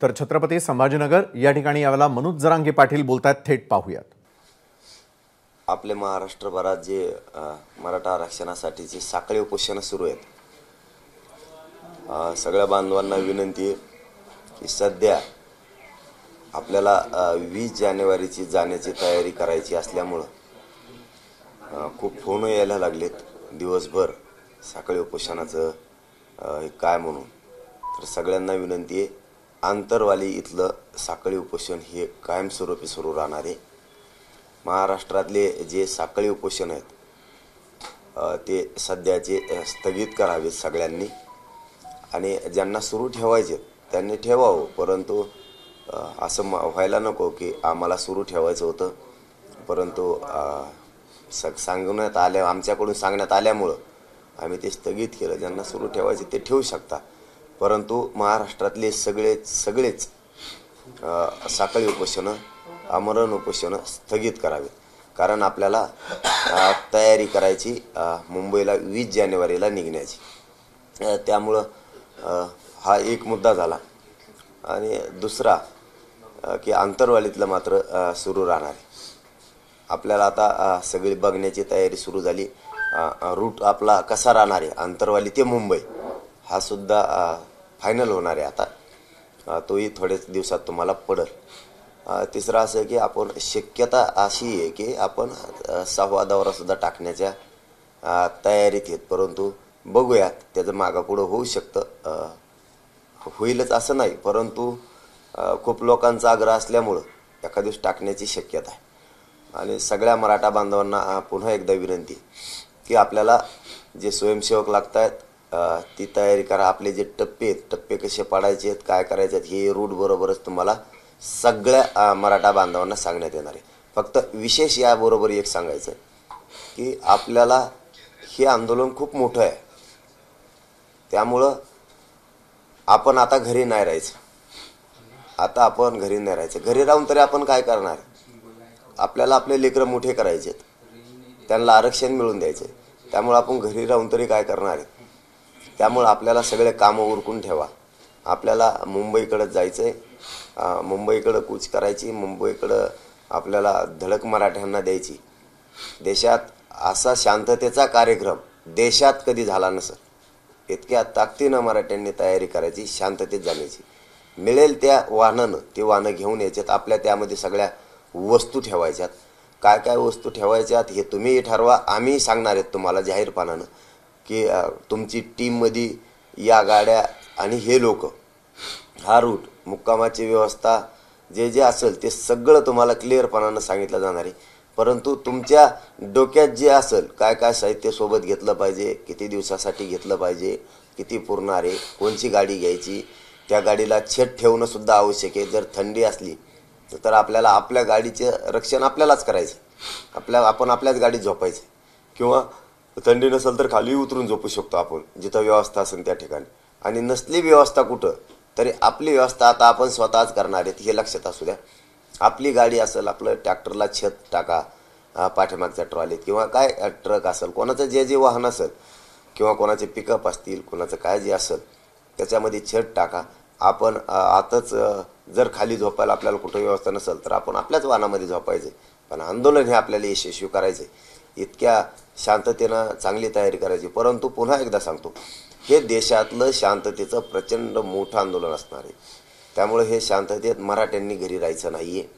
तर छत्रपती संभाजीनगर या ठिकाणी यावेळेला मनोज जरांगे पाटील बोलतात, थेट पाहूयात. आपले महाराष्ट्रभरात जे मराठा आरक्षणासाठीची साखळी उपोषणं सुरू आहेत, सगळ्या बांधवांना विनंती आहे की सध्या आपल्याला 20 जानेवारीची जाण्याची तयारी करायची असल्यामुळं खूप फोन यायला लागलेत दिवसभर साखळी उपोषणाचं काय म्हणून. तर सगळ्यांना विनंती आहे, आंतरवाली इथलं साखळी उपोषण हे कायमस्वरूपी सुरू राहणार आहे. महाराष्ट्रातले जे साखळी उपोषण आहेत ते सध्याचे स्थगित करावेत सगळ्यांनी, आणि ज्यांना सुरू ठेवायचे त्यांनी ठेवावं, परंतु असं व्हायला नको की आम्हाला सुरू ठेवायचं होतं परंतु आमच्याकडून सांगण्यात आल्यामुळं आम्ही ते स्थगित केलं. ज्यांना सुरू ठेवायचे ते ठेवू शकता, परंतु महाराष्ट्रातले सगळेच साखळी उपोषणं, आमरण उपोषणं स्थगित करावेत. कारण आपल्याला तयारी करायची मुंबईला 20 जानेवारीला निघण्याची. त्यामुळं हा एक मुद्दा झाला. आणि दुसरा की आंतरवालीतलं मात्र सुरू राहणार आहे. आपल्याला आता सगळी बघण्याची तयारी सुरू झाली. रूट आपला कसा राहणार आहे आंतरवाली ते मुंबई हा सुद्धा फायनल होणार आहे आता. तोही थोड्याच दिवसात तुम्हाला पडेल. तिसरं असं की आपण शक्यता अशी आहे की आपण 6वा दौरासुद्धा टाकण्याच्या तयारीत आहेत, परंतु बघूयात, त्याचं मागापुढं होऊ शकतं. होईलच असं नाही, परंतु खूप लोकांचा आग्रह असल्यामुळं एका दिवस टाकण्याची शक्यता आहे. आणि सगळ्या मराठा बांधवांना पुन्हा एकदा विनंती की आपल्याला जे स्वयंसेवक लागत आहेत ती तयारी करा. आपले जे टप्पे कसे पाडायचे आहेत, काय करायचे आहेत, हे रूट बरोबरच तुम्हाला सगळ्या मराठा बांधवांना सांगण्यात येणार आहे. फक्त विशेष याबरोबर एक सांगायचं की आपल्याला हे आंदोलन खूप मोठं आहे, त्यामुळं आपण आता घरी नाही राहायचं. घरी राहून तरी आपण काय करणार? आपल्याला आपले लेकरं मोठे करायचे आहेत, त्यांना आरक्षण मिळवून द्यायचे. त्यामुळं आपण घरी राहून तरी काय करणार आहे? त्यामुळं आपल्याला सगळे कामं उरकून ठेवा. आपल्याला मुंबईकडं जायचं आहे, मुंबईकडं कूच करायची, मुंबईकडं आपल्याला धडक मराठ्यांना द्यायची. देशात असा शांततेचा कार्यक्रम देशात कधी झाला नसेल. इतक्या ताकदीनं मराठ्यांनी तयारी करायची, शांततेत जाण्याची. मिळेल त्या वाहनानं ते वाहनं घेऊन यायच्यात. आपल्या त्यामध्ये सगळ्या वस्तू ठेवायच्यात. काय काय वस्तू ठेवायच्यात हे तुम्हीही ठरवा. आम्ही सांगणार आहेत तुम्हाला जाहीरपणानं की तुमची टीममध्ये या गाड्या आणि हे लोक, हा रूट, मुक्कामाची व्यवस्था, जे असेल ते सगळं तुम्हाला क्लिअरपणानं सांगितलं जाणार आहे. परंतु तुमच्या डोक्यात जे असेल, काय काय साहित्य सोबत घेतलं पाहिजे, किती दिवसासाठी घेतलं पाहिजे, किती पुरणार आहे, कोणची गाडी घ्यायची, त्या गाडीला छत ठेवणं सुद्धा आवश्यक आहे. जर थंडी असली तर आपल्याला आपल्या गाडीचे रक्षण आपल्यालाच करायचं. आपण आपल्याच गाडीत झोपायचं, किंवा थंडी नसेल तर खाली उतरून झोपू शकतो आपण जिथं व्यवस्था असेल त्या ठिकाणी. आणि नसली व्यवस्था कुठं तरी आपली व्यवस्था आता आपण स्वतःच करणार आहेत, हे लक्षात असू द्या. आपली गाडी असेल, आपलं ट्रॅक्टरला छत टाका, पाठीमागच्या ट्रॉलीत, किंवा काय ट्रक असेल, कोणाचं जे वाहन असेल, किंवा कोणाचे पिकअप असतील, कोणाचं काय जे असेल त्याच्यामध्ये छत टाका. आपण आताच जर खाली झोपायला आपल्याला कुठं व्यवस्था नसेल तर आपण आपल्याच वाहनामध्ये झोपायचे. पण आंदोलन हे आपल्याला यशस्वी करायचे. इतक्या शांततेनं चांगली तयारी करायची. परंतु पुन्हा एकदा सांगतो, हे देशातलं शांततेचं प्रचंड मोठं आंदोलन असणार आहे. त्यामुळे हे शांततेत मराठ्यांनी घरी राहायचं नाही आहे.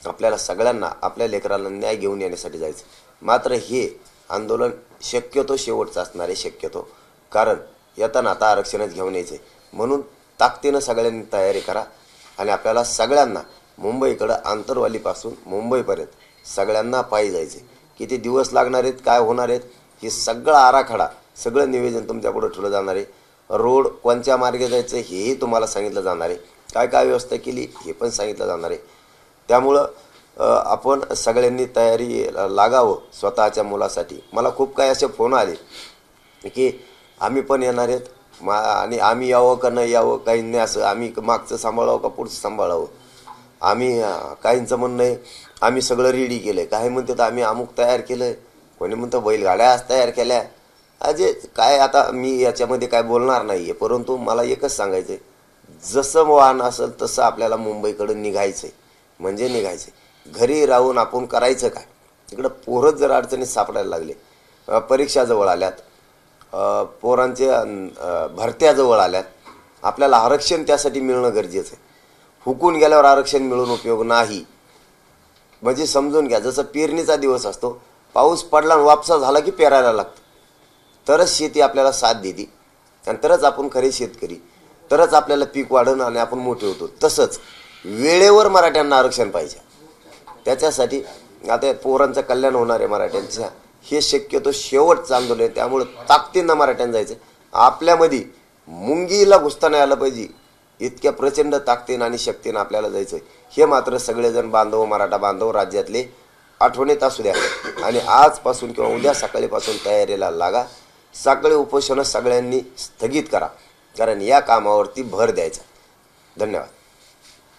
आपल्याला सगळ्यांना आपल्या लेकराला न्याय घेऊन येण्यासाठी जायचं. मात्र हे आंदोलन शक्यतो शेवटचं असणार आहे, शक्यतो. कारण येताना आता आरक्षणच घेऊन यायचं आहे. म्हणून ताकदीनं सगळ्यांनी तयारी करा. आणि आपल्याला सगळ्यांना मुंबईकडं, आंतरवालीपासून मुंबईपर्यंत सगळ्यांना पायी जायचे. किती दिवस लागणार आहेत, काय होणार आहेत, हे सगळं आराखडा, सगळं नियोजन तुमच्यापुढं ठेवलं जाणार आहे. रोड कोणत्या मार्गे जायचं हेही तुम्हाला सांगितलं जाणार आहे. काय काय व्यवस्था केली हे पण सांगितलं जाणार आहे. त्यामुळं आपण सगळ्यांनी तयारी लागावं स्वतःच्या मुलासाठी. मला खूप काही असे फोन आले की आम्ही पण येणार आहेत, आणि आम्ही यावं का नाही यावं, काहींनी असं, आम्ही मागचं सांभाळावं का पुढचं सांभाळावं. आम्ही काहींचं म्हणणं आहे आम्ही सगळं रेडी केलं आहे, काही म्हणतात आम्ही अमुक तयार केलं आहे, कोणी म्हणतं बैलगाड्या आज तयार केल्या. अजे काय, आता मी याच्यामध्ये काय बोलणार नाही आहे, परंतु मला एकच सांगायचं आहे, जसं वाहन असेल तसं आपल्याला मुंबईकडे निघायचंय, म्हणजे निघायचंय. घरी राहून आपण करायचं काय? इकडं पोरच जर अडचणीत सापडायला लागले, परीक्षा जवळ आल्यात, पोरांच्या भरत्या जवळ आल्यात, आपल्याला आरक्षण त्यासाठी मिळणं गरजेचं आहे. हुकून गेल्यावर आरक्षण मिळून उपयोग नाही. म्हणजे समजून घ्या, जसं पेरणीचा दिवस असतो, पाऊस पडला आणि वापसा झाला की पेरायला लागतं, तरच शेती आपल्याला साथ देते आणि तरच आपण खरे शेतकरी, तरच आपल्याला पीक वाढणं आणि आपण मोठे होतो. तसंच वेळेवर मराठ्यांना आरक्षण पाहिजे. त्याच्यासाठी आता पोरांचं कल्याण होणार आहे मराठ्यांच्या, हे शक्यतो शेवटचं आंदोलन आहे. त्यामुळे ताकदीनं मराठ्यांना जायचं. आपल्यामध्ये मुंगीला घुसता नाही आलं पाहिजे, इतक्या प्रचंड ताकदीनं आणि शक्तीनं आपल्याला जायचं. हे मात्र सगळेजण बांधव, मराठा बांधव राज्यातले आठवणीत असू द्या आणि आजपासून किंवा उद्या सकाळीपासून तयारीला लागा. सगळे उपोषणं सगळ्यांनी स्थगित करा, कारण या कामावरती भर द्यायचा. धन्यवाद.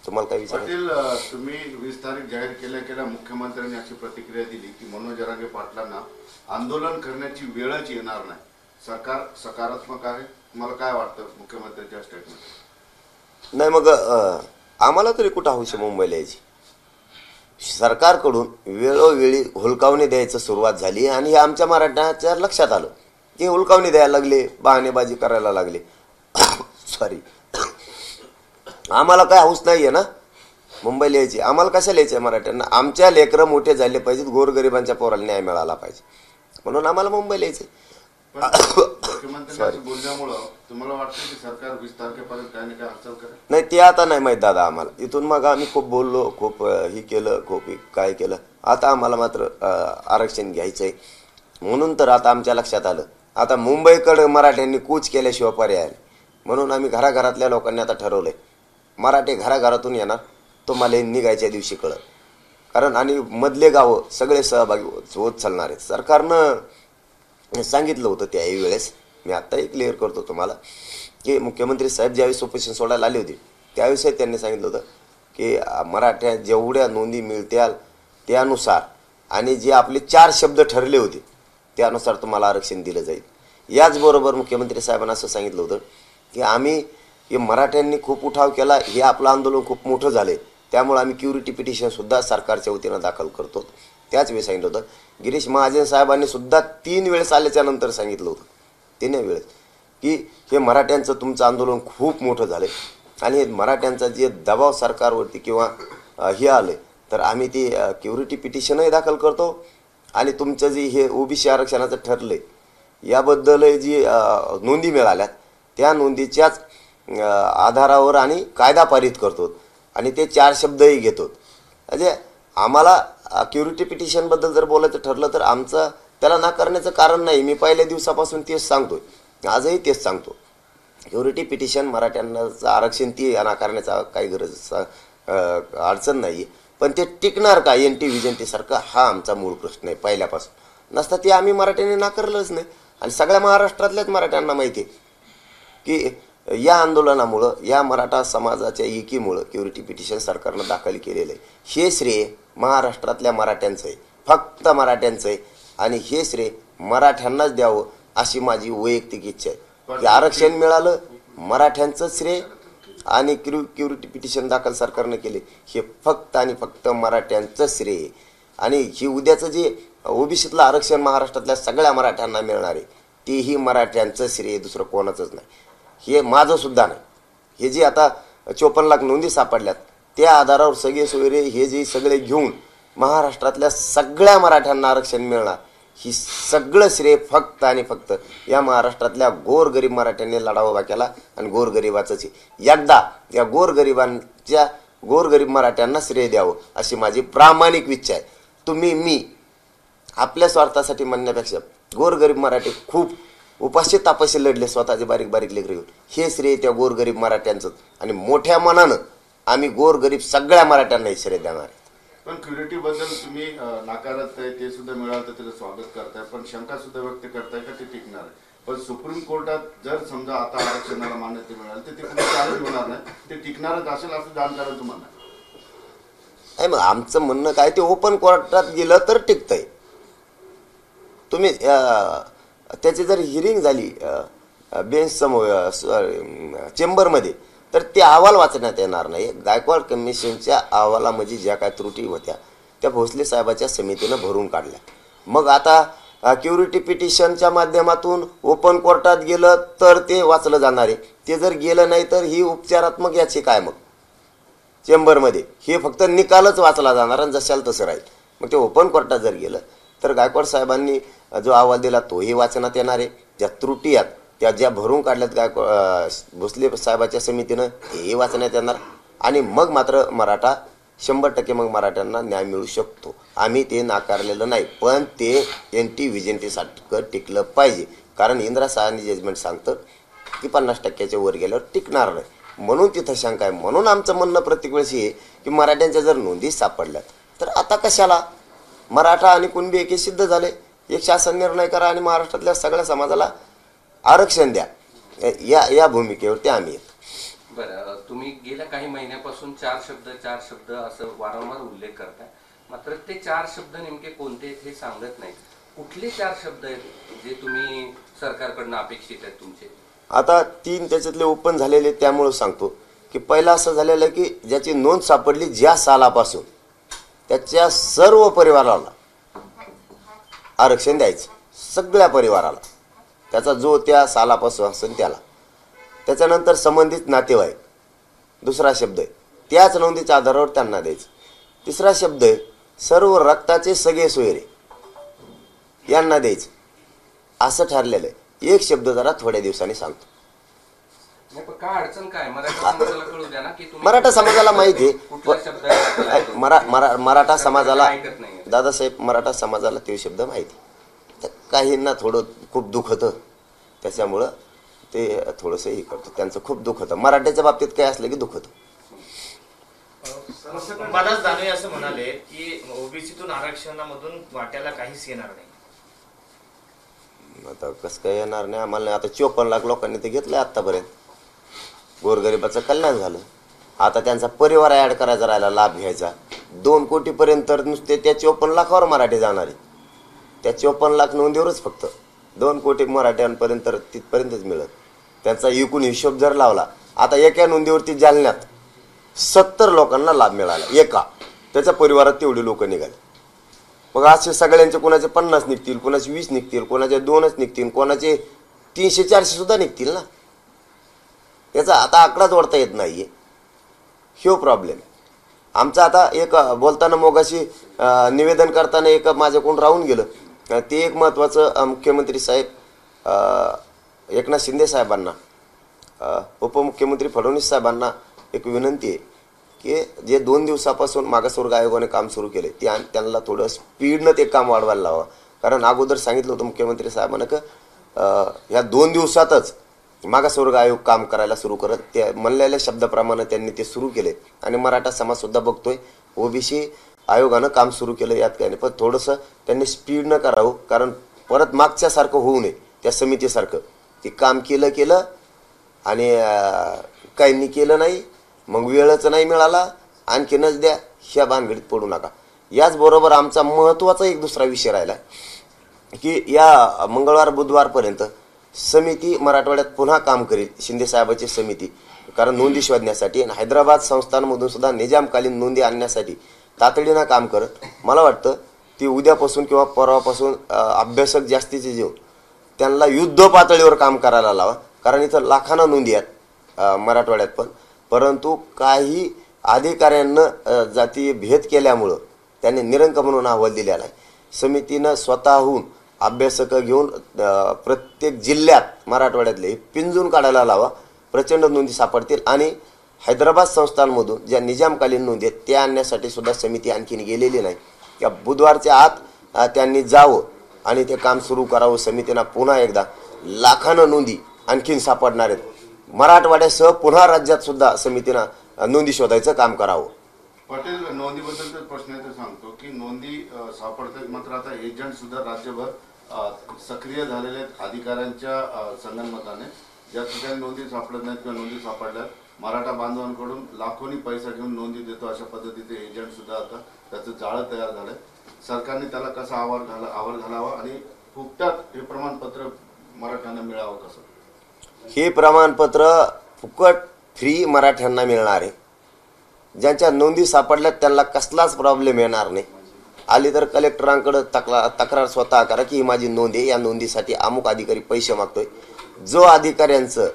तुम्हाला काय विचार? पाटील, तुम्ही 20 तारीख जाहीर केल्या मुख्यमंत्र्यांनी अशी प्रतिक्रिया दिली की मनोज जरांगे पाटलांना आंदोलन करण्याची वेळच येणार नाही. सरकार सकारात्मक आहे. तुम्हाला काय वाटतं मुख्यमंत्र्यांच्या स्टेटमेंट? नाही, मग आम्हाला तरी कुठं हौशी मुंबईला यायची? सरकारकडून वेळोवेळी हुलकावणी द्यायचं सुरुवात झाली आणि हे आमच्या मराठ्याच्या लक्षात आलं. ते हुलकावणी द्यायला लागले, बहाणेबाजी करायला लागले. सॉरी, आम्हाला काय हौस नाही आहे ना मुंबईला यायची. आम्हाला कशाला यायचं आहे मराठ्यांना? आमच्या लेकरं मोठे झाले पाहिजेत, गोरगरिबांच्या पोराला न्याय मिळाला पाहिजे, म्हणून आम्हाला मुंबईला यायचं. मुख्यमंत्र्यांच्या बोलण्यामुळं तुम्हाला वाटतं की सरकार 20 तारखेपर्यंत काय ना काय हालचाल करेल? नाही, ते आता नाही माहीत दादा आम्हाला. इथून मग आम्ही खूप बोललो, खूप हे केलं, खूप काय केलं. आता आम्हाला मात्र आरक्षण घ्यायचंय, म्हणून तर आता आमच्या लक्षात आलं. आता मुंबईकडे मराठ्यांनी कूच केल्याशिवाय पर्याय नाही, म्हणून आम्ही घराघरातल्या लोकांनी आता ठरवलंय, मराठी घराघरातून येणार, तुम्हाला निघायच्या दिवशी कळत. कारण आणि मधले गावं सगळे सहभागी होत चालणार आहेत. सरकारनं सांगितलं होतं त्याही वेळेस, मी आत्ताही क्लिअर करतो तुम्हाला, की मुख्यमंत्री साहेब ज्यावेळेस उपोषण सोडायला आले होते त्यावेळेस त्यांनी सांगितलं होतं की मराठ्या जेवढ्या नोंदी मिळतील त्यानुसार आणि जे आपले 4 शब्द ठरले होते त्यानुसार तुम्हाला आरक्षण दिलं जाईल. याचबरोबर मुख्यमंत्री साहेबांना असं सांगितलं होतं की आम्ही हे मराठ्यांनी खूप उठाव केला, हे आपलं आंदोलन खूप मोठं झाले, त्यामुळे आम्ही क्युरिटी पिटिशनसुद्धा सरकारच्या वतीनं दाखल करतो. त्याच वेळी सांगितलं होतं. गिरीश महाजन साहेबांनी सुद्धा 3 वेळेस आल्याच्या नंतर सांगितलं होतं, 3 वेळेस, की हे मराठ्यांचं तुमचं आंदोलन खूप मोठं झालं आणि हे मराठ्यांचा जे दबाव सरकारवरती किंवा हे आलं तर आम्ही ती क्युरिटी पिटिशनही दाखल करतो आणि तुमचं जे हे ओबीसी आरक्षणाचं ठरलं आहे याबद्दल जी नोंदी मिळाल्यात त्या नोंदीच्याच आधारावर आणि कायदा पारित करतो आणि ते 4 शब्दही घेतो. म्हणजे आम्हाला क्युरिटी पिटिशनबद्दल जर बोलायचं ठरलं तर आमचं त्याला नाकारण्याचं कारण नाही. मी पहिल्या दिवसापासून तेच सांगतोय, आजही तेच सांगतो. क्युरिटी पिटिशन मराठ्यांचं आरक्षण ती नाकारण्याचा काही गरज अडचण नाही, पण ते टिकणार का NT-VJNT सारखं हा आमचा मूळ प्रश्न आहे पहिल्यापासून. नसता ते आम्ही मराठ्यांनी नाकारलंच नाही आणि सगळ्या महाराष्ट्रातल्याच मराठ्यांना माहिती आहे की या आंदोलनामुळं, या मराठा समाजाच्या एकीमुळं क्युरिटी पिटिशन सरकारनं दाखल केलेलं आहे. हे श्रेय महाराष्ट्रातल्या मराठ्यांचं आहे, फक्त मराठ्यांचं आहे आणि हे श्रेय मराठ्यांनाच द्यावं अशी माझी वैयक्तिक इच्छा आहे. की आरक्षण मिळालं मराठ्यांचं श्रेय आणि क्युरिटी पिटिशन दाखल सरकारनं केले हे फक्त आणि फक्त मराठ्यांचं श्रेय आहे. आणि ही उद्याचं जे ओबीसीतलं आरक्षण महाराष्ट्रातल्या सगळ्या मराठ्यांना मिळणार आहे तेही मराठ्यांचं श्रेय, दुसरं कोणाचंच नाही. हे माझं सुद्धा नाही. हे जे आता 54 लाख नोंदी सापडल्यात त्या आधारावर सगळे सोयरे हे जे सगळे घेऊन महाराष्ट्रातल्या सगळ्या मराठ्यांना आरक्षण मिळणार, ही सगळं श्रेय फक्त आणि फक्त या महाराष्ट्रातल्या गोरगरीब मराठ्यांनी लढा उभा केला आणि गोरगरिबाचंच एकदा या गोरगरीब मराठ्यांना श्रेय द्यावं अशी माझी प्रामाणिक इच्छा आहे. तुम्ही मी आपल्या स्वार्थासाठी म्हणण्यापेक्षा गोरगरीब मराठी खूप उपाशी तापाशी लढले, स्वतःचे बारीक बारीक लेकरं घेऊन. हे श्रेय त्या गोरगरीब मराठ्यांचं आणि मोठ्या मनानं आम्ही गोरगरीब सगळ्या मराठ्यांना श्रेय देणार आहे. पण क्युरिटी बद्दल तुम्ही नाकारत आहे, ते सुद्धा मिळालं तर त्याचं स्वागत करताय, पण शंका सुद्धा व्यक्त करताय का ते टिकणार आहे? पण सुप्रीम कोर्टात जर समजा आता आरक्षणाला मान्यता मिळाली तर ते कुठे चॅलेंज होणार नाही, ते टिकणारच असेल असं जाणकारांचं तुम्हाला नाही. मग आमचं म्हणणं काय, ते ओपन कोर्टात गेलं तर टिकतंय. तुम्ही त्याची जर हिअरिंग झाली बेंच समोर चेंबरमध्ये तर ते अहवाल वाचण्यात येणार नाही. गायकवाड कमिशनच्या अहवालामध्ये ज्या काय त्रुटी होत्या त्या भोसले साहेबाच्या समितीनं भरून काढल्या. मग आता क्युरिटी पिटिशनच्या माध्यमातून ओपन कोर्टात गेलं तर ते वाचलं जाणार आहे. ते जर गेलं नाही तर ही उपचारात्मक याचिका आहे मग चेंबरमध्ये, हे फक्त निकालच वाचला जाणार आणि जशाला तसं राहील. मग ते ओपन कोर्टात जर गेलं तर गायकवाड साहेबांनी जो अहवाल दिला तोही वाचनात येणार आहे. ज्या त्रुटी आहेत त्या ज्या भरून काढल्यात भोसले साहेबाच्या समितीनं हेही वाचण्यात येणार. आणि मग मात्र मराठा 100% मग मराठ्यांना न्याय मिळू शकतो. आम्ही ते नाकारलेलं नाही, पण ते NT व्हिजिलिटीसाठी टिकलं पाहिजे. कारण इंदिरा साहनी जजमेंट सांगतं की 50% वर गेल्यावर टिकणार नाही, म्हणून तिथं शंका आहे. म्हणून आमचं म्हणणं प्रत्येक वेळेस हे की मराठ्यांच्या जर नोंदी सापडल्यात तर आता कशाला मराठा आणि कुणबी एके सिद्ध झाले, एक शासन निर्णय करा आणि महाराष्ट्रातल्या सगळ्या समाजाला आरक्षण द्या. या भूमिकेवरती आम्ही येतो. बरं, तुम्ही गेल्या काही महिन्यापासून चार शब्द असं वारंवार उल्लेख करताय, मात्र ते 4 शब्द नेमके कोणते आहेत हे सांगत नाही. कुठले 4 शब्द आहेत जे तुम्ही सरकारकडनं अपेक्षित आहेत तुमचे? आता 3 त्याच्यातले ओपन झालेले, त्यामुळे सांगतो की पहिला असं झालेलं की ज्याची नोंद सापडली ज्या सालापासून त्याच्या सर्व परिवाराला आरक्षण द्यायचं, सगळ्या परिवाराला, त्याचा जो त्या सालापासून असेल त्याला. त्याच्यानंतर संबंधित नातेवाईक दुसरा शब्द आहे, त्याच नोंदीच्या आधारावर त्यांना द्यायचं. तिसरा शब्द आहे सर्व रक्ताचे सगळे सोयरे यांना द्यायचं, असं ठरलेलं आहे. एक शब्द जरा थोड्या दिवसांनी सांगतो. नाही, पण काय अडचण काय? मराठा समाजाला कळू द्या ना की तुम्ही मराठा समाजाला माहिती कुठला शब्द आहे. आहे, मराठा समाजाला, ऐकत नाही. दादासाहेब, मराठा समाजाला ते शब्द माहिती. तर काहींना थोडं खूप दुःख होतं, त्याच्यामुळं ते थोडंसं हे करतं, त्यांचं खूप दुःख होतं. मराठ्याच्या बाबतीत काय असलं की दुःख होतं. अंबादास दानवे असं म्हणाले की ओबीसीतून आरक्षणामधून वाट्याला काहीच येणार नाही. आता कसं काय येणार नाही आम्हाला नाही. आता 54 लाख लोकांनी ते घेतलंय आतापर्यंत, गोरगरिबाचं कल्याण झालं. आता त्यांचा परिवार ऍड करायचा राहिला, लाभ घ्यायचा. 2 कोटीपर्यंत तर नुसते त्या 54 लाखावर मराठी जाणार आहे. त्या 54 लाख नोंदीवरच फक्त 2 कोटी मराठ्यांपर्यंत तिथपर्यंतच मिळत. त्यांचा एकूण हिशोब जर लावला, आता एका नोंदीवरती जालन्यात 70 लोकांना लाभ मिळाला, एका त्याच्या परिवारात तेवढे लोक निघाले. मग असे सगळ्यांचे कोणाचे 50 निघतील, कोणाचे 20 निघतील, कोणाचे 2च निघतील, कोणाचे 300-400 सुद्धा निघतील ना. याचा आता आकडा जोडता येत नाहीये, ह्यो प्रॉब्लेम आमचा. आता एक बोलताना मोगाशी निवेदन करताना एक माझ्याकडून राहून गेलं. ते एक महत्त्वाचं मुख्यमंत्री साहेब एकनाथ शिंदे साहेबांना, उपमुख्यमंत्री फडणवीस साहेबांना एक विनंती आहे की जे 2 दिवसापासून मागासवर्ग आयोगाने काम सुरू केले त्यांना थोडं स्पीडनं ते काम वाढवायला लावा. कारण अगोदर सांगितलं होतं मुख्यमंत्री साहेबांना की ह्या 2 दिवसातच मागासवर्ग आयोग काम करायला सुरू करत, त्या म्हणलेल्या शब्दाप्रमाणे त्यांनी ते सुरू केले. आणि मराठा समाजसुद्धा बघतोय ओबीसी आयोगानं काम सुरू केलं, यात काही नाही. पण थोडंसं त्यांनी स्पीडनं करावं, कारण परत मागच्यासारखं होऊ नये. त्या समितीसारखं ते काम केलं आणि काहींनी केलं नाही, मग वेळच नाही मिळाला, आणखीनच द्या, ह्या भानगडीत पडू नका. याचबरोबर आमचा महत्त्वाचा एक दुसरा विषय राहिला की या मंगळवार बुधवारपर्यंत समिती मराठवाड्यात पुन्हा काम करेल, शिंदे साहेबाची समिती. कारण नोंदी शोधण्यासाठी आणि हैदराबाद संस्थांमधून सुद्धा निजामकालीन नोंदी आणण्यासाठी तातडीनं काम करत. मला वाटतं ती उद्यापासून किंवा परवापासून अभ्यासक जास्तीचे जेवून त्यांना युद्ध पातळीवर काम करायला लावा. कारण इथं लाखांना नोंदी आहेत मराठवाड्यात पण, परंतु काही अधिकाऱ्यांना जाती भेद केल्यामुळं त्यांनी निरंक म्हणून अहवाल दिलेला आहे. समितीनं स्वतःहून अभ्यासक घेऊन प्रत्येक जिल्ह्यात मराठवाड्यातले पिंजून काढायला लावा. प्रचंड नोंदी सापडतील. आणि हैदराबाद संस्थांमधून ज्या निजामकालीन नोंदी आहेत त्या आणण्यासाठी सुद्धा समिती आणखीन गेलेली नाही. त्या बुधवारच्या आत त्यांनी जावं आणि ते काम सुरू करावं. समितीनं पुन्हा एकदा लाखांना नोंदी आणखीन सापडणार आहेत. मराठवाड्यासह पुन्हा राज्यात सुद्धा समितीनं नोंदी शोधायचं काम करावं. पटेल, नोंदीबद्दल तर प्रश्न आहे, सांगतो की नोंदी सापडतात, मात्र आता एजंट सुद्धा राज्यभर सक्रिय झालेले आहेत अधिकाऱ्यांच्या संगनमताने. ज्या ठिकाणी नोंदी सापडत नाहीत किंवा नोंदी सापडल्यात, मराठा बांधवांकडून लाखोनी पैसा घेऊन नोंदी देतो, अशा पद्धतीचे एजंट सुद्धा आता त्याचं जाळं तयार झालंय. सरकारने त्याला कसा आवर घालावा आणि फुकटात हे प्रमाणपत्र मराठ्यांना मिळावं कसं? हे प्रमाणपत्र फुकट फ्री मराठ्यांना मिळणार आहे. ज्यांच्या नोंदी सापडल्यात त्यांना कसलाच प्रॉब्लेम येणार नाही. आली तर कलेक्टरांकडे तक्रार स्वतः करा की ही माझी नोंद आहे, या नोंदीसाठी अमुक अधिकारी पैसे मागतोय. जो अधिकाऱ्यांचं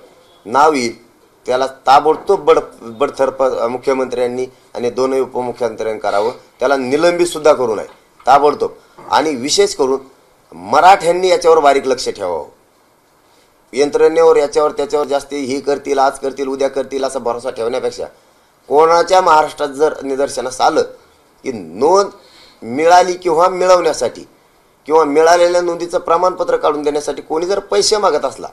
नाव येईल त्याला ताबडतोब बडतर्फ मुख्यमंत्र्यांनी आणि दोनही उपमुख्यमंत्र्यांनी करावं. त्याला निलंबित सुद्धा करू नये ताबडतोब. आणि विशेष करून मराठ्यांनी याच्यावर बारीक लक्ष ठेवावं. यंत्रणेवर याच्यावर त्याच्यावर जास्त ही करतील, आज करतील, उद्या करतील असा भरोसा ठेवण्यापेक्षा कोणाच्या महाराष्ट्रात जर निदर्शनास आलं की नोंद मिळाली किंवा मिळवण्यासाठी किंवा मिळालेल्या नोंदीचं प्रमाणपत्र काढून देण्यासाठी कोणी जर पैसे मागत असला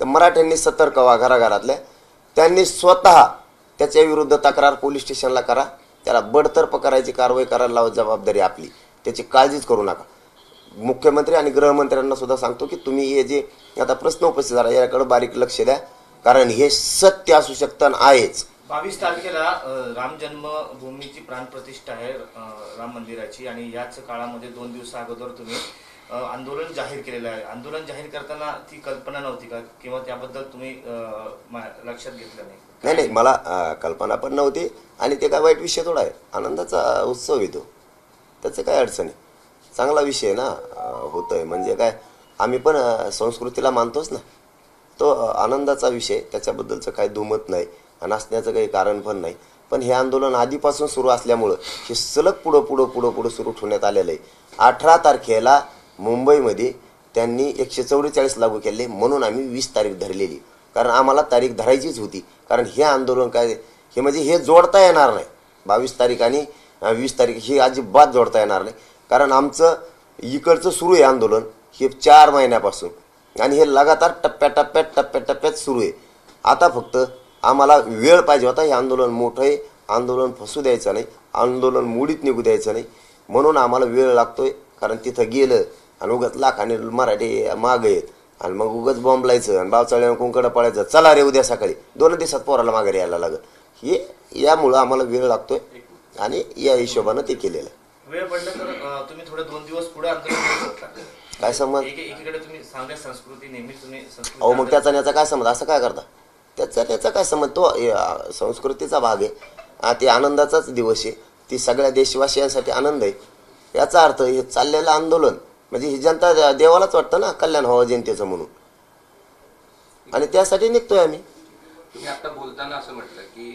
तर मराठ्यांनी सतर्क व्हा. घराघरातल्या त्यांनी स्वतः त्याच्या विरुद्ध तक्रार पोलीस स्टेशनला करा. त्याला बडतर्फ करायची कारवाई करायला लावत जबाबदारी आपली. त्याची काळजीच करू नका. मुख्यमंत्री आणि गृहमंत्र्यांना सुद्धा सांगतो की तुम्ही हे जे आता प्रश्न उपस्थित झाला याकडे बारीक लक्ष द्या, कारण हे सत्य असू शकतं आहेच. 22 तारखेला राम जन्मभूमीची प्राणप्रतिष्ठा आहे राम मंदिराची, आणि याच काळामध्ये 2 दिवसा अगोदर तुम्ही आंदोलन जाहीर केलेलं आहे. आंदोलन जाहीर करताना ती कल्पना नव्हती का, किंवा त्याबद्दल तुम्ही लक्षात घेतलं नाही? नाही, मला कल्पना पण नव्हती. आणि ते काय वाईट विषय थोडा आहे. आनंदाचा उत्सव येतो, त्याचं काय अडचण आहे. चांगला विषय ना होतोय. म्हणजे काय, आम्ही पण संस्कृतीला मानतोच ना. तो आनंदाचा विषय, त्याच्याबद्दलचं काही दुमत नाही आणि असण्याचं काही कारण पण नाही. पण हे आंदोलन आधीपासून सुरू असल्यामुळं हे सलग पुढं सुरू ठेवण्यात आलेलं आहे. 18 तारखेला मुंबईमध्ये त्यांनी 144 लागू केले, म्हणून आम्ही 20 तारीख धरलेली. कारण आम्हाला तारीख धरायचीच होती. कारण हे आंदोलन काय हे म्हणजे हे जोडता येणार नाही. 22 तारीख आणि 20 तारीख ही अजिबात जोडता येणार नाही. कारण आमचं इकडचं सुरू आहे आंदोलन हे 4 महिन्यापासून, आणि हे लगातार टप्प्याटप्प्यात सुरू आहे. आता फक्त आम्हाला वेळ पाहिजे होता. हे आंदोलन मोठं आहे, आंदोलन फसू द्यायचं नाही, आंदोलन मुडीत निघू द्यायचं नाही. म्हणून आम्हाला वेळ लागतोय. कारण तिथं गेलं आणि उगाच लाखाने मराठी मागं येत आणि मग उगाच बॉम्बलायचं आणि बावचाळ्यानं कुंकडं पळायचं. चला रे उद्या सकाळी 2 दिवसात पोराला माघारी यायला लागत. हे यामुळं आम्हाला वेळ लागतोय आणि या हिशोबानं ते केलेलं आहे. वेळ पडलं तर तुम्ही थोडे 2 दिवस पुढे आंदोलन करू शकता. काय संबंध? एकीकडे तुम्ही सांगा संस्कृती नेहमी तुम्ही अहो मग त्याचा आणि याचा काय संबंध? असं काय करता? त्याचा काय संबंध? तो संस्कृतीचा भाग आहे. ते आनंदाचाच दिवस आहे. ती सगळ्या देशवासियांसाठी आनंद आहे. याचा अर्थ हे चाललेलं आंदोलन म्हणजे ही जनता देवालाच वाटतं ना कल्याण व्हावं जनतेचं म्हणून, आणि त्यासाठी निघतोय आम्ही. तुम्ही आता बोलताना असं म्हटलं की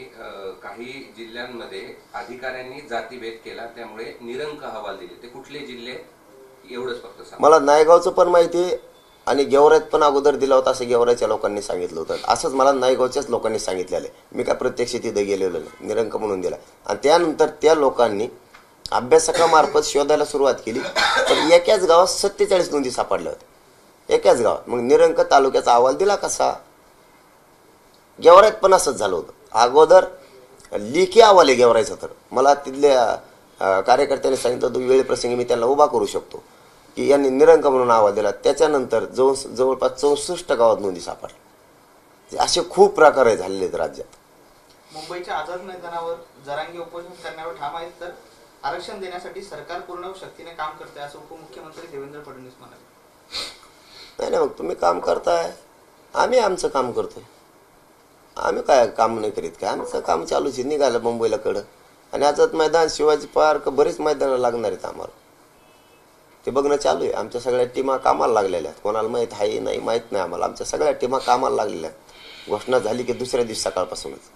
काही जिल्ह्यांमध्ये अधिकाऱ्यांनी जातीभेद केला, त्यामुळे निरंक अहवाल दिले. ते कुठले जिल्हे एवढंच फक्त सांगा. मला नायगावचं पण माहिती आहे आणि गेवराईत पण अगोदर दिला होता असं गेवराईच्या लोकांनी सांगितलं होतं. असंच मला नायगावच्याच लोकांनी सांगितलेलं आहे. मी काय प्रत्यक्ष तिथे गेलेलो नाही. निरंक म्हणून दिला. आणि त्यानंतर त्या लोकांनी अभ्यासकामार्फत शोधायला सुरुवात केली तर एकाच गावात 47 नोंदी सापडल्या होत्या. एकाच गावात. मग निरंक तालुक्याचा अहवाल दिला कसा? गेवराईत पण असंच झालं होतं. अगोदर लेखी अहवाल आहे गेवराईचा. तर मला तिथल्या कार्यकर्त्यांनी सांगितलं तो वेळेप्रसंगी मी त्यांना उभा करू शकतो की यांनी निरंक म्हणून अहवाल दिला. त्याच्यानंतर जवळपास 64 गावात नोंदी सापडल्या. असे खूप प्रकार झालेले आहेत राज्यात. मुंबईच्या आझाद मैदानावर जरांगे उपोषण करण्यावर ठाम आहेत, तर आरक्षण देण्यासाठी सरकार पूर्ण शक्तीने काम करते असं उपमुख्यमंत्री देवेंद्र फडणवीस म्हणाले. नाही मग तुम्ही काम करताय, आम्ही आमचं काम करतोय. आम्ही काय काम नाही करीत काय? आमचं काम चालूच आहे. निघालं मुंबईला कडं. आणि आझाद मैदान, शिवाजी पार्क, बरेच मैदानं लागणार आहेत आम्हाला. ते बघणं चालू आहे. आमच्या सगळ्या टीमा कामाला लागलेल्या आहेत. कोणाला माहीत आहे नाही माहीत नाही आम्हाला. आमच्या सगळ्या टीमा कामाला लागलेल्या आहेत. घोषणा झाली की दुसऱ्या दिवशी सकाळपासूनच.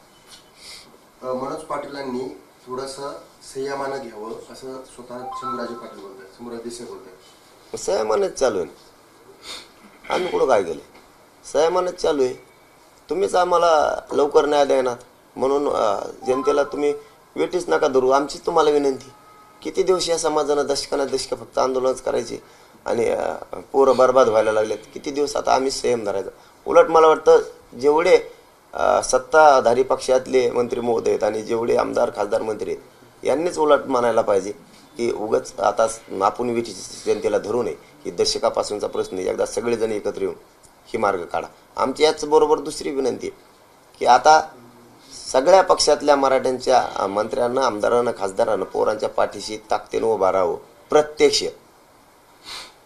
मनोज पाटीलांनी थोडंसं संयमानं घ्यावं असं स्वतः शंभूराजे पाटील बोलतात, शंभूराज देसाई बोलतात. संयमानच चालू आहे. आम्ही कुठं काय केलं? संयमानच चालू आहे. तुम्हीच आम्हाला लवकर न्याय देणार म्हणून जनतेला तुम्ही वेटीच नका धरू. आमचीच तुम्हाला विनंती. किती दिवस या समाजानं दशक फक्त आंदोलनच करायचे आणि पोरं बरबाद व्हायला लागलेत. किती दिवस आता आम्ही संयम धरायचा? उलट मला वाटतं जेवढे सत्ताधारी पक्षातले मंत्री महोदय आहेत आणि जेवढे आमदार खासदार मंत्री आहेत यांनीच उलट म्हणायला पाहिजे की उगाच आता आपण वेटीची जनतेला धरू नये. ही दशकापासूनचा प्रश्न आहे. एकदा सगळेजण एकत्र येऊन ही मार्ग काढा. आमची याचबरोबर दुसरी विनंती आहे की आता सगळ्या पक्षातल्या मराठ्यांच्या मंत्र्यांना, आमदारांना, खासदारांना पोरांच्या पाठीशी ताकदीनं उभा राहावं. प्रत्यक्ष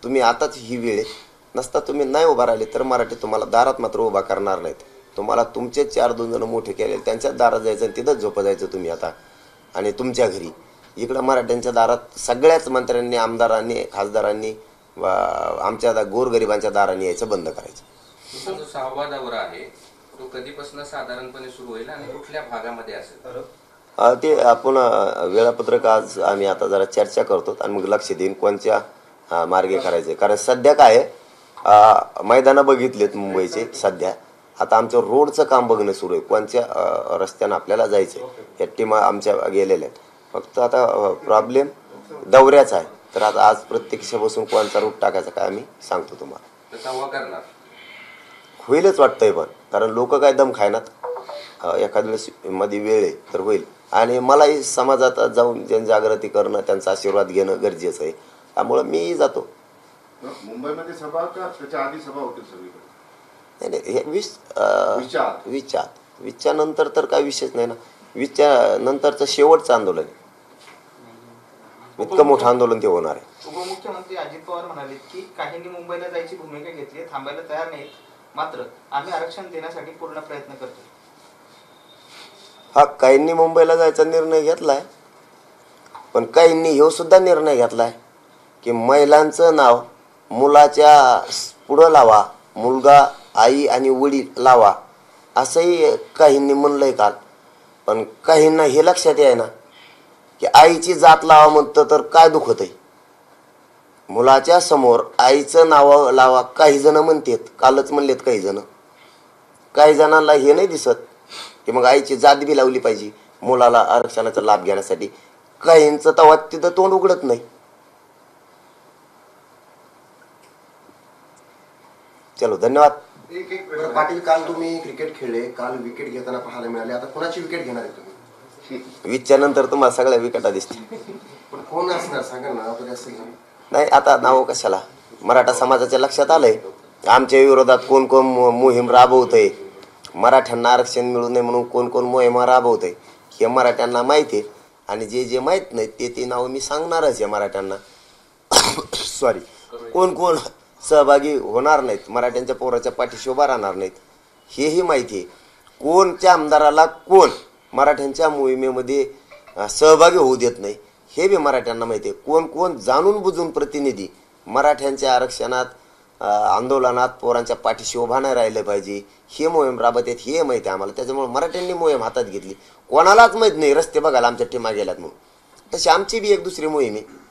तुम्ही आताच ही वेळ आहे. नसता तुम्ही नाही उभा राहिले तर मराठी तुम्हाला दारात मात्र उभा करणार नाहीत. तुम्हाला तुमचे 4-2 जण मोठे केले त्यांच्याच दारात जायचं आणि तिथंच झोपं जायचं तुम्ही आता आणि तुमच्या घरी. इकडं मराठ्यांच्या दारात सगळ्याच मंत्र्यांनी, आमदारांनी, खासदारांनी आमच्या गोरगरिबांच्या दाराने यायचं बंद करायचं. तुमचा जो 6वा दौरा आहे तो कधीपासून साधारणपणे सुरू होईल आणि कुठल्या भागामध्ये असेल? ते आपण वेळापत्रक आज आम्ही आता जरा चर्चा करतो आणि मग लक्ष देईन कोणत्या मार्गे करायचे. कारण सध्या काय मैदानं बघितलेत मुंबईचे, सध्या आता आमचं रोडचं काम बघणं सुरू आहे. कोणत्या रस्त्यानं आपल्याला जायचं आहे या टीमा आमच्या गेलेल्या आहेत. फक्त आता प्रॉब्लेम दौऱ्याचा आहे. तर आता आज प्रत्यक्ष बसून कोणचा रूट टाकायचा काय आम्ही सांगतो तुम्हाला. तर तेव्हा करणार होईलच वाटतंय पण, कारण लोक काय दम खायनात. एखाद्या वेळेस मध्ये वेळ आहे तर होईल. आणि मलाही समाजात जाऊन जनजागृती करणं, त्यांचा आशीर्वाद घेणं गरजेचं आहे. त्यामुळं मी जातो. मुंबईमध्ये सभा का त्याच्या आधी सभा होतील सगळीकडे? नाही नाही, हे विचार वीसच्या नंतर तर काय विषयच नाही ना. 20च्या नंतरचं शेवटचं आंदोलन आहे. इतकं मोठं आंदोलन ते होणार आहे. उपमुख्यमंत्री अजित पवार म्हणाले की काहींनी मुंबईला जायची भूमिका घेतली, थांबायला तयार नाहीत, मात्र आम्ही आरक्षण देण्यासाठी पूर्ण प्रयत्न करतो. हा, काहींनी मुंबईला जायचा निर्णय घेतलाय, पण काहींनी ह्यो सुद्धा निर्णय घेतलाय की महिलांचं नाव मुलाच्या पुढं लावा, मुलगा आई आणि वडील लावा, असंही काहींनी म्हणलंय काल. पण काहींना हे लक्षात आहे ना की आईची जात लावा म्हणतं तर काय दुखत आहे. मुलाच्या समोर आईचं नाव लावा काही जण म्हणतात, कालच म्हणलेत काही जण. काही जणांना हे नाही दिसत की मग आईची जात बी लावली पाहिजे मुलाला आरक्षणाचा लाभ घेण्यासाठी. काहींचं तेव्हा तिथं तोंड उघडत नाही. चलो, धन्यवाद. बरं, पाटील, काल तुम्ही क्रिकेट खेळले, काल विकेट घेताना पाहायला मिळाले. आता कोणाची विकेट घेणार आहे तुम्ही? 20च्या नंतर तुम्हाला सगळ्या विकेटा दिसतील. पण कोण असणार सांगा ना, आपण असेल ना. नाही, आता नाव कशाला. मराठा समाजाच्या लक्षात आलंय आमच्या विरोधात कोण कोण मोहीम राबवतंय, मराठ्यांना आरक्षण मिळू नये म्हणून कोण कोण मोहिमा राबवतंय हे मराठ्यांना माहिती आहे. आणि जे जे माहीत नाही ते नाव मी सांगणारच आहे मराठ्यांना. सॉरी, कोण कोण सहभागी होणार नाहीत, मराठ्यांच्या पोराच्या पाठीशी उभा राहणार नाहीत हेही माहिती आहे. कोणत्या आमदाराला कोण मराठ्यांच्या मोहिमेमध्ये सहभागी होऊ देत नाही हे बी मराठ्यांना माहिती आहे. कोण कोण जाणून बुजून प्रतिनिधी मराठ्यांच्या आरक्षणात आंदोलनात पोरांच्या पाठीशी उभा नाही राहिलं पाहिजे हे मोहीम राबत आहेत हे माहिती आहे आम्हाला. त्याच्यामुळे मराठ्यांनी मोहीम हातात घेतली. कोणालाच माहीत नाही रस्ते बघायला आमच्या टीमा गेल्यात म्हणून. तशी आमची बी एक दुसरी मोहीम आहे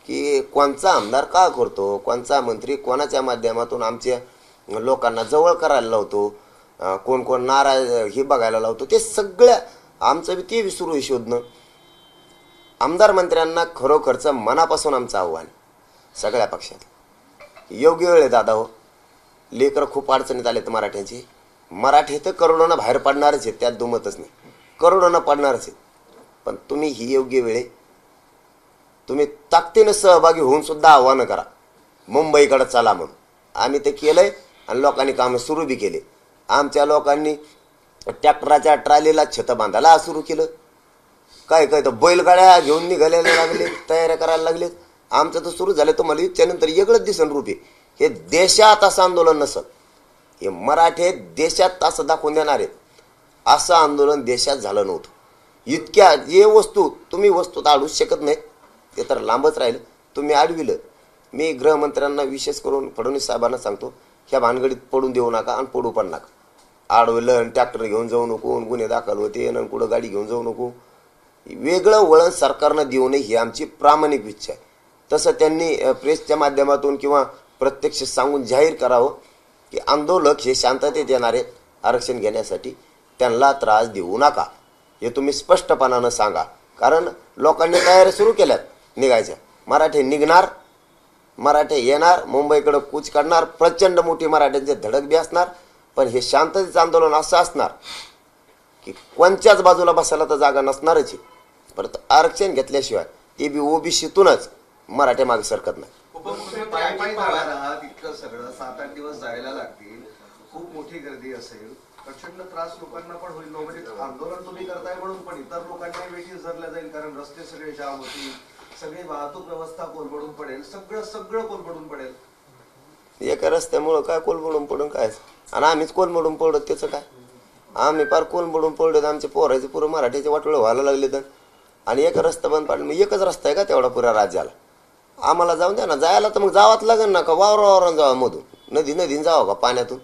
की कोणचा आमदार का करतो, कोणचा मंत्री कोणाच्या माध्यमातून आमच्या लोकांना जवळ करायला लावतो, कोण कोण नाराज हे बघायला लावतो, ते सगळ्या आमचं बी ते विसरू हे शोधणं. आमदार मंत्र्यांना खरोखरचं मनापासून आमचं आव्हान सगळ्या पक्षात. योग्य वेळ आहे दादा हो. लेकरं खूप अडचणीत आलेत मराठ्यांची. मराठी तर करोडोनं बाहेर पडणारच आहेत, त्यात दुमतच नाही, करोडोनं पडणारच आहेत. पण तुम्ही ही योग्य वेळ आहे. तुम्ही ताकदीनं सहभागी होऊन सुद्धा आव्हानं करा मुंबईकडे चला म्हणून. आम्ही ते केलंय आणि लोकांनी कामं सुरू बी केले. आमच्या लोकांनी ट्रॅक्टराच्या ट्रॉलीला छतं बांधायला सुरू केलं. काय काय तर बैलगाड्या घेऊन निघायला लागले, तयाऱ्या करायला लागलेत. आमचं तर सुरू झालं. तुम्हाला इच्छानंतर वेगळंच दिसन रूप आहे. हे देशात असं आंदोलन नसत. हे मराठे देशात असं दाखवून देणार आहेत. असं आंदोलन देशात झालं नव्हतं. इतक्या जे वस्तू तुम्ही वस्तू तर अडूच शकत नाही ते तर लांबच राहिलं. तुम्ही अडविलं. मी गृहमंत्र्यांना विशेष करून फडणवीस साहेबांना सांगतो, ह्या भानगडीत पडून देऊ नका आणि पडू पण नका. अडवलं आणि ट्रॅक्टर घेऊन जाऊ नको, गुन्हे दाखल होते आणि कुठं गाडी घेऊन जाऊ नको. वेगळं वळण सरकारनं देऊ नये ही आमची प्रामाणिक इच्छा आहे. तसं त्यांनी प्रेसच्या माध्यमातून किंवा प्रत्यक्ष सांगून जाहीर करावं की आंदोलक हे शांततेत येणार आहेत आरक्षण घेण्यासाठी, त्यांना त्रास देऊ नका हे तुम्ही स्पष्टपणानं सांगा. कारण लोकांनी तयारी सुरू केल्यात निघायच्या. मराठे निघणार, मराठे येणार, मुंबईकडं कूच काढणार, प्रचंड मोठी मराठ्यांचे धडक बी असणार. पण हे शांततेचं आंदोलन असं असणार की कोणत्याच बाजूला बसायला तर जागा नसणारच आहे. परत आरक्षण घेतल्याशिवाय ते बी ओबीसीतूनच मराठे मागे सरकत नाही. पायी जाणार आहात, इतकं सगळं 7-8 दिवस जायला लागतील, खूप मोठी गर्दी असेल, प्रचंड त्रास लोकांना पण होईल. म्हणजे आंदोलन तुम्ही करताय म्हणून पण इतर लोकांना वेठी धरल्या जाईल, कारण रस्ते सगळे जाम होतील, सगळी वाहतूक व्यवस्था कोलमडून पडेल, सगळं कोलमडून पडेल. एका रस्त्यामुळं काय कोलमडून पडून काय आणि आम्हीच कोलमडून पडलो. त्याचं काय, आम्ही पार कोलमडून पडलो. आमच्या पोरायचं पुरं मराठीचे वाटोळं व्हायला लागले तर. आणि एक रस्ता बंद पाडला. मग एकच रस्ता आहे का तेवढा पुऱ्या राज्याला? आम्हाला जाऊन द्या ना. जायला तर मग जावाच लागेल ना, का वावरावरून जावं मधून, नदीन जावं का पाण्यातून,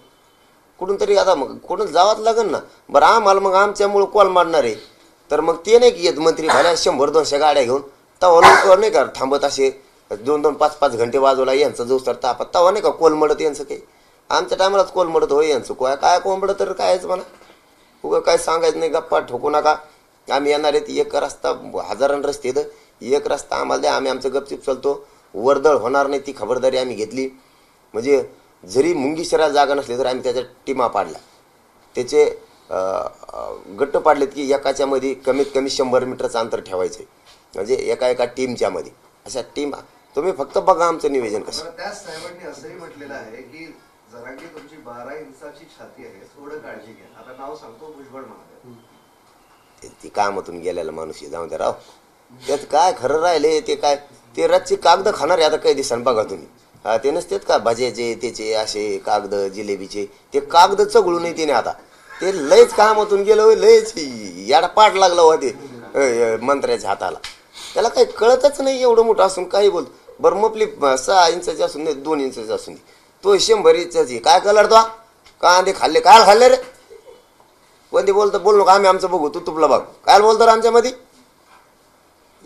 कुठून तरी आता मग कुठून जावाच लागेल ना. बरं आम्हाला मग आमच्यामुळं कॉल मारणार आहे तर मग ते नाही की येत मंत्री भल्या 100-200 गाड्या घेऊन. तवा लोक नाही का थांबत असे 2-2, 5-5 घंटे वाजवला यांचा जो तर तापत. तवा नाही का कोलमडत यांचं काही. आमच्या टायमालाच कोलमडत होय यांचं. काय कोंबडं तर कायच म्हणा. उगं काय सांगायचं नाही, गप्पा ठोकू नका. आम्ही येणार आहेत. एक रस्ता, हजारांनी रस्ते आहेत, एक रस्ता आम्हाला द्या. आम्ही आमचं गपचिप चालतो. वर्दळ होणार नाही ती खबरदारी आम्ही घेतली. म्हणजे जरी मुंगी शहरात जागा नसली तर आम्ही त्याच्या टीमा पाडल्या. त्याचे गट्ट पाडलेत की एकाच्या मध्ये कमीत कमी 100 मीटरचं अंतर ठेवायचं आहे. म्हणजे एका टीमच्या मध्ये अशा टीम. तुम्ही फक्त बघा आमचं नियोजन कसं. त्याच साहेबांनी असंही म्हटलेलं आहे की जरांगे तुमची 12 इंचाची छाती आहे, थोडं काळजी घ्या. आता नाव सांगतो भुजबळ महादेव. ती कामातून गेलेला माणूस जाऊन द्या राव. त्यात काय खरं राहिले ते काय, ते रातची कागद खाणार आहे आता काही दिवसांनी बघा तुम्ही. हा ते नसतेत का भाज्याचे त्याचे असे कागद जिलेबीचे, ते कागद चगळू नाही तिने आता. ते लयच कामातून गेलं, लयच याडा पाठ लागला होते मंत्र्याच्या हाताला. त्याला काही कळतच नाही एवढं मोठं असून काही बोलतो. बरं मपली 6 इंचाची असून नाही 2 इंचाची असून तो 100 इंचाची काय कलर तो कांदे खाल्ले काय खाल्ले रे. कोणते बोलतो बोल नको, आम्ही आमचं बघू, तू तुपला बघ. काय बोलतो रे आमच्यामध्ये.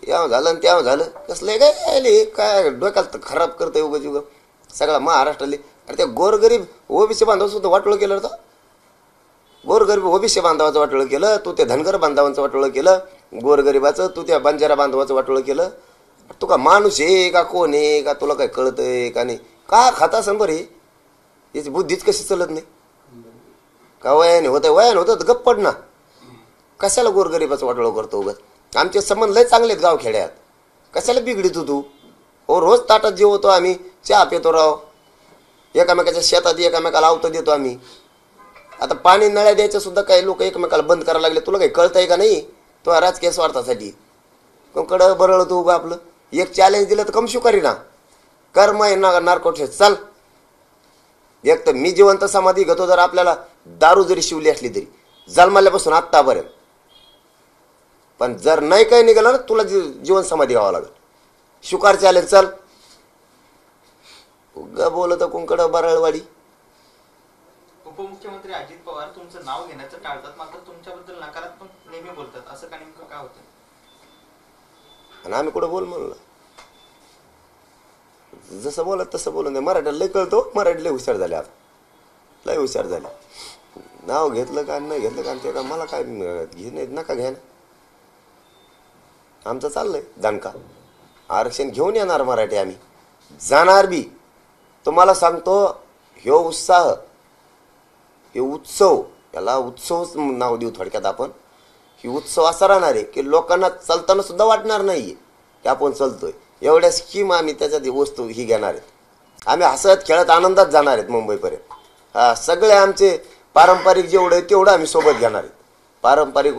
याव झालं आणि त्याव झालं. कसलं काय काय डोक्याला खराब करतंय उगाच उगा सगळा महाराष्ट्राले. अरे त्या गोरगरीब ओबीसी बांधव सुद्धा वाटोळं केलं होतं. गोरगरीब ओबीसी बांधवाचं वाटोळं केलं, तू त्या धनगर बांधवांचं वाटोळं केलं. गोरगरिबाचं तू त्या बंजारा बांधवाचं वाटोळं केलं. तू का माणूस आहे का कोण आहे का, तुला काय कळतंय का नाही. का खाता असन बरं हे, याची बुद्धीच कशी चलत नाही का. वयाने होतं तर गप्प पड ना. कशाला गोरगरिबाचं वाटोळं करतो उगाच. आमचे संबंध लय चांगले आहेत गावखेड्यात, कशाला बिघडितो तू. हो रोज ताटात जेवतो आम्ही, चहा पितो राव, एकामेकाच्या शेतात एकामेकाला आवतं देतो आम्ही. आता पाणी नळ्या द्यायचं सुद्धा काही लोक एकमेकाला बंद करायला लागले. तुला काही कळतंय का नाही. तो राजकीय स्वार्थासाठी कोणकडं बरळ तू उभं आपलं. एक चॅलेंज दिलं तर कम शुकारी ना कर मग नारकोट चाल. एक तर मी जिवंत समाधी घेतो जर आपल्याला दारू जरी शिवली असली तरी जन्मल्यापासून आत्तापर्यंत. पण जर नाही काही निघालं ना तुला जीवन समाधी घ्यावं लागेल. शुकार चॅलेंज चाल. बोलत कुंकड बरळवाडी. उपमुख्यमंत्री अजित पवार तुमचं नाव घेण्याचं टाळतात, मात्र तुमच्याबद्दल नकारात्मक नेहमी बोलतात. असं का नेमकं काय होतं. आणि आम्ही कुठं बोल म्हणलं. जसं बोलत तसं बोलून दे. मराठीला लय कळतो. मराठी लय हुशार झाले आता, लय हुशार झाले. नाव घेतलं का नाही घेतलं का ते का मला काय घे नाही नका घ्या ना. आमचं चाललंय दणका. आरक्षण घेऊन येणार मराठी आम्ही, जाणार बी. तुम्हाला सांगतो ह्यो उत्साह, हे उत्सव, याला उत्सवच नाव देऊ थोडक्यात आपण. ही उत्सव असा राहणार आहे की लोकांना चालताना सुद्धा वाटणार नाहीये की आपण चालतोय. एवढ्या स्कीम आम्ही त्याच्यात वस्तू ही घेणार आहेत. आम्ही हसत खेळत आनंदात जाणार आहेत मुंबईपर्यंत. हा सगळे आमचे पारंपरिक जेवढं आहे तेवढं आम्ही सोबत घेणार आहेत. पारंपरिक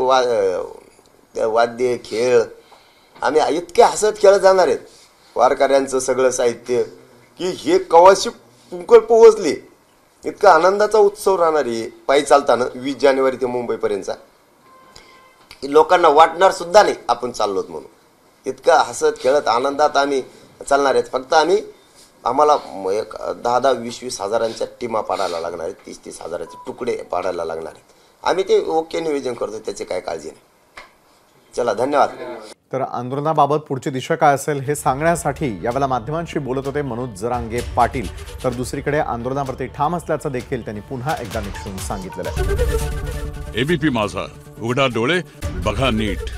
वाद्य खेळ आम्ही इतके हसत खेळत जाणार आहेत. वारकऱ्यांचं सगळं साहित्य की हे कवाशी पुंकळ पोहोचले. इतका आनंदाचा उत्सव राहणार आहे पायी चालताना 20 जानेवारी ते मुंबईपर्यंतचा. लोकांना वाटणार सुद्धा नाही आपण चाललोत म्हणून. इतका हसत खेळत आनंदात आम्ही चालणार आहेत. फक्त आम्हाला 10-20 हजारांच्या टीमा पाडायला लागणार आहेत. 30-30 हजाराचे तुकडे पाडायला लागणार आहेत. आम्ही ते ओके नियोजन करतो, त्याची काही काळजी नाही. चला धन्यवाद. तर आंदोलनाबाबत पुढची दिशा काय असेल हे सांगण्यासाठी यावेळेला माध्यमांशी बोलत होते मनोज जरांगे पाटील. तर दुसरीकडे आंदोलनावरती ठाम असल्याचं देखील त्यांनी पुन्हा एकदा निक्षून सांगितलेलं आहे. एबीपी माझा, उघडा डोळे बघा नीट.